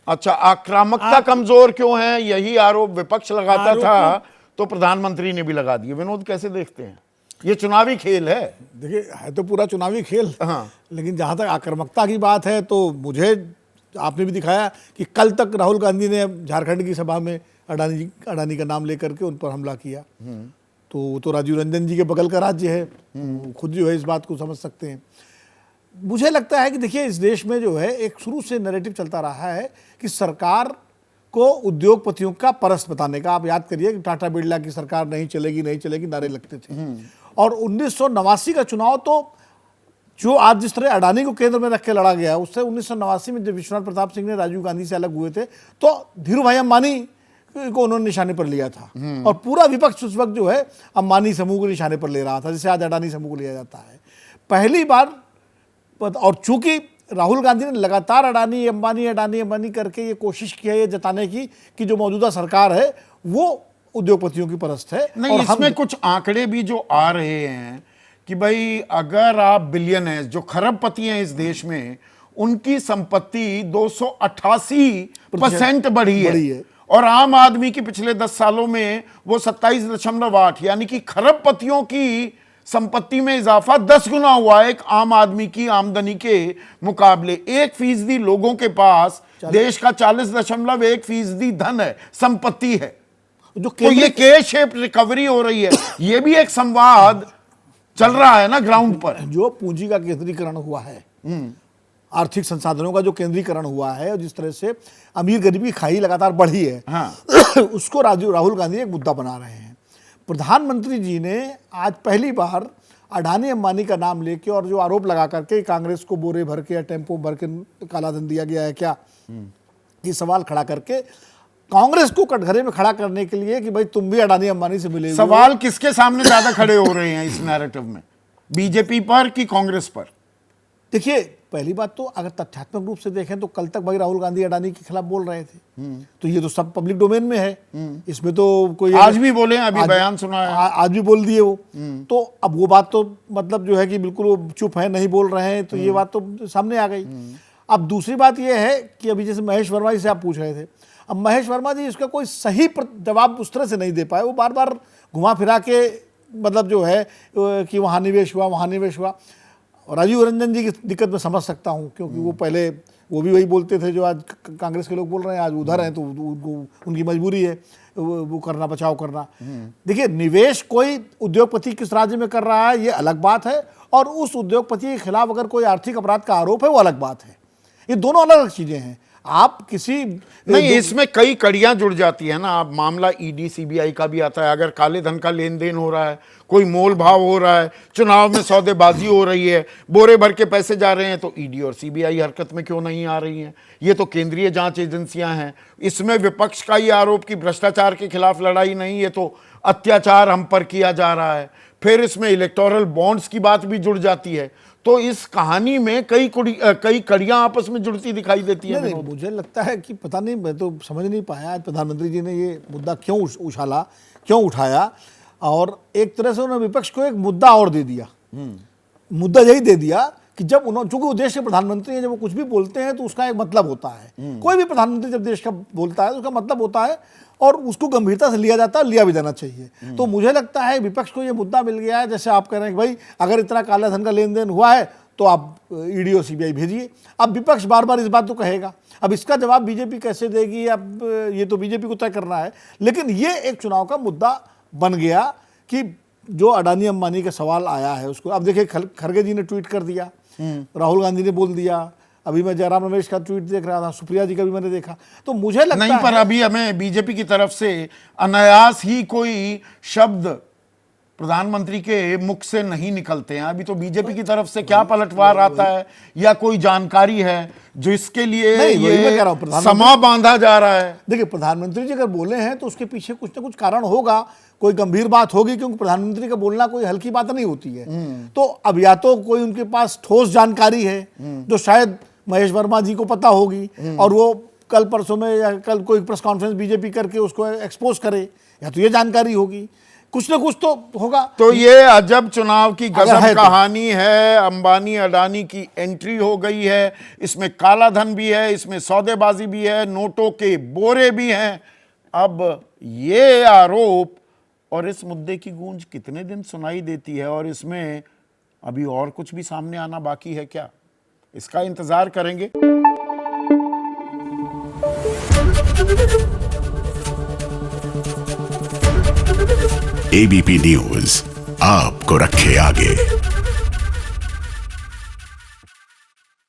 अच्छा, आक्रामकता कमजोर क्यों है, यही आरोप विपक्ष लगाता था, तो प्रधानमंत्री ने भी लगा दिए। विनोद, कैसे देखते हैं? ये चुनावी खेल है। देखिए, है तो पूरा चुनावी खेल। हाँ। लेकिन जहां तक आक्रामकता की बात है, तो मुझे आपने भी दिखाया कि कल तक राहुल गांधी ने झारखंड की सभा में अडानी का नाम लेकर के उन पर हमला किया। तो वो तो राजीव रंजन जी के बगल का राज्य है, खुद जो है इस बात को समझ सकते हैं। मुझे लगता है कि देखिए, इस देश में जो है एक शुरू से नैरेटिव चलता रहा है कि सरकार को उद्योगपतियों का परस्त बताने का। आप याद करिए कि टाटा बिरला की सरकार नहीं चलेगी नारे लगते थे। और 1989 का चुनाव तो जो आज जिस तरह अडानी को केंद्र में रख के लड़ा गया, उससे 1989 में जब विश्वनाथ प्रताप सिंह ने राजीव गांधी से अलग हुए थे, तो धीरू भाई अंबानी को उन्होंने निशाने पर लिया था। और पूरा विपक्ष उस वक्त जो है अंबानी समूह को निशाने पर ले रहा था, जैसे आज अडानी समूह को लिया जाता है। पहली बार, और चूंकि राहुल गांधी ने लगातार अडानी अंबानी करके ये कोशिश की है ये जताने की कि जो मौजूदा सरकार है वो उद्योगपतियों की परस्त है। नहीं, इसमें कुछ आंकड़े भी जो आ रहे हैं कि भाई अगर आप बिलियनर्स, जो खरबपति हैं इस देश में, उनकी संपत्ति 288% बढ़ी है और आम आदमी की पिछले 10 सालों में वो 27.8, यानी कि खरबपतियों की संपत्ति में इजाफा 10 गुना हुआ है एक आम आदमी की आमदनी के मुकाबले। 1% लोगों के पास देश का 40.1% धन है, संपत्ति है। तो ये के शेप रिकवरी हो रही है, ये भी एक संवाद चल रहा है ना ग्राउंड पर। जो पूंजी का केंद्रीकरण हुआ है, आर्थिक संसाधनों का जो केंद्रीकरण हुआ है, और जिस तरह से अमीर गरीबी खाई लगातार बढ़ी है, हाँ। उसको राहुल गांधी एक मुद्दा बना रहे हैं। प्रधानमंत्री जी ने आज पहली बार अडानी अंबानी का नाम लेके और जो आरोप लगा करके कांग्रेस को बोरे भर के या टेम्पो भर के कालाधन दिया गया है क्या, ये सवाल खड़ा करके कांग्रेस को कटघरे में खड़ा करने के लिए कि भाई तुम भी अडानी अंबानी से मिले। सवाल किसके सामने ज्यादा खड़े हो रहे हैं इस नैरेटिव में, बीजेपी पर कि कांग्रेस पर? देखिए, पहली बात तो अगर तथ्यात्मक रूप से देखें तो कल तक भाई राहुल गांधी अडानी के खिलाफ बोल रहे थे, तो ये तो सब पब्लिक डोमेन में है, इसमें तो कोई आज भी बोले, अभी बयान सुना है, आज भी बोल दिए वो। तो अब वो बात तो मतलब जो है कि बिल्कुल वो चुप है, नहीं बोल रहे हैं, तो ये बात तो सामने आ गई। अब दूसरी बात ये है कि अभी जैसे महेश वर्मा जी से आप पूछ रहे थे, अब महेश वर्मा जी इसका कोई सही जवाब उस तरह से नहीं दे पाए। वो बार बार घुमा फिरा के मतलब जो है कि वहाँ निवेश हुआ। और राजीव रंजन जी की दिक्कत मैं समझ सकता हूँ, क्योंकि वो पहले वो भी वही बोलते थे जो आज कांग्रेस के लोग बोल रहे हैं, आज उधर हैं, तो उनकी मजबूरी है वो करना, बचाव करना। देखिए, निवेश कोई उद्योगपति किस राज्य में कर रहा है ये अलग बात है, और उस उद्योगपति के खिलाफ अगर कोई आर्थिक अपराध का आरोप है वो अलग बात है। ये दोनों अलग अलग चीजें हैं। आप किसी नहीं, इसमें कई कड़ियां जुड़ जाती है ना। आप मामला ईडी सीबीआई का भी आता है, अगर काले धन का लेन देन हो रहा है, कोई मोल भाव हो रहा है, चुनाव में सौदेबाजी हो रही है, बोरे भर के पैसे जा रहे हैं, तो ईडी और सीबीआई हरकत में क्यों नहीं आ रही हैं? ये तो केंद्रीय जांच एजेंसियां हैं। इसमें विपक्ष का ये आरोप कि भ्रष्टाचार के खिलाफ लड़ाई नहीं, ये तो अत्याचार हम पर किया जा रहा है। फिर इसमें इलेक्टोरल बॉन्ड्स की बात भी जुड़ जाती है। तो इस कहानी में कई कड़ियां आपस में जुड़ती दिखाई देती है। मुझे लगता है कि पता नहीं, मैं तो समझ नहीं पाया आज प्रधानमंत्री जी ने ये मुद्दा क्यों उठाया, और एक तरह से उन्होंने विपक्ष को एक मुद्दा और दे दिया। मुद्दा यही दे दिया कि जब उन्होंने, चूंकि वो देश के प्रधानमंत्री हैं, जब वो कुछ भी बोलते हैं तो उसका एक मतलब होता है। कोई भी प्रधानमंत्री जब देश का बोलता है तो उसका मतलब होता है, और उसको गंभीरता से लिया जाता है, लिया भी जाना चाहिए। तो मुझे लगता है विपक्ष को ये मुद्दा मिल गया है, जैसे आप कह रहे हैं कि भाई अगर इतना काला धन का लेन देन हुआ है तो आप ईडी और सीबीआई भेजिए। अब विपक्ष बार बार इस बात को कहेगा, अब इसका जवाब बीजेपी कैसे देगी, अब ये तो बीजेपी को तय करना है। लेकिन ये एक चुनाव का मुद्दा बन गया कि जो अडानी अंबानी का सवाल आया है उसको, अब देखिए खड़गे जी ने ट्वीट कर दिया, राहुल गांधी ने बोल दिया, अभी मैं जयराम रमेश का ट्वीट देख रहा था, सुप्रिया जी का भी मैंने देखा। तो मुझे लगता नहीं, पर अभी हमें बीजेपी की तरफ से अनायास ही कोई शब्द प्रधानमंत्री के मुख से नहीं निकलते हैं। अभी तो बीजेपी की तरफ से क्या पलटवार आता है या कोई जानकारी है जो इसके लिए ये समा बांधा जा रहा है? देखिए, प्रधानमंत्री जी अगर बोले हैं तो उसके पीछे कुछ ना कुछ कारण होगा, कोई गंभीर बात होगी, क्योंकि प्रधानमंत्री का बोलना कोई हल्की बात नहीं होती है। तो अब या तो कोई उनके पास ठोस जानकारी है जो शायद महेश वर्मा जी को पता होगी, और वो कल परसों में या कल कोई प्रेस कॉन्फ्रेंस बीजेपी करके उसको एक्सपोज करे, या तो ये जानकारी होगी, कुछ ना कुछ तो होगा। तो ये अजब चुनाव की अगर गजब है तो। कहानी है। अंबानी अडानी की एंट्री हो गई है, इसमें काला धन भी है, इसमें सौदेबाजी भी है, नोटों के बोरे भी हैं। अब ये आरोप और इस मुद्दे की गूंज कितने दिन सुनाई देती है, और इसमें अभी और कुछ भी सामने आना बाकी है क्या, इसका इंतजार करेंगे। एबीपी न्यूज आपको रखे आगे।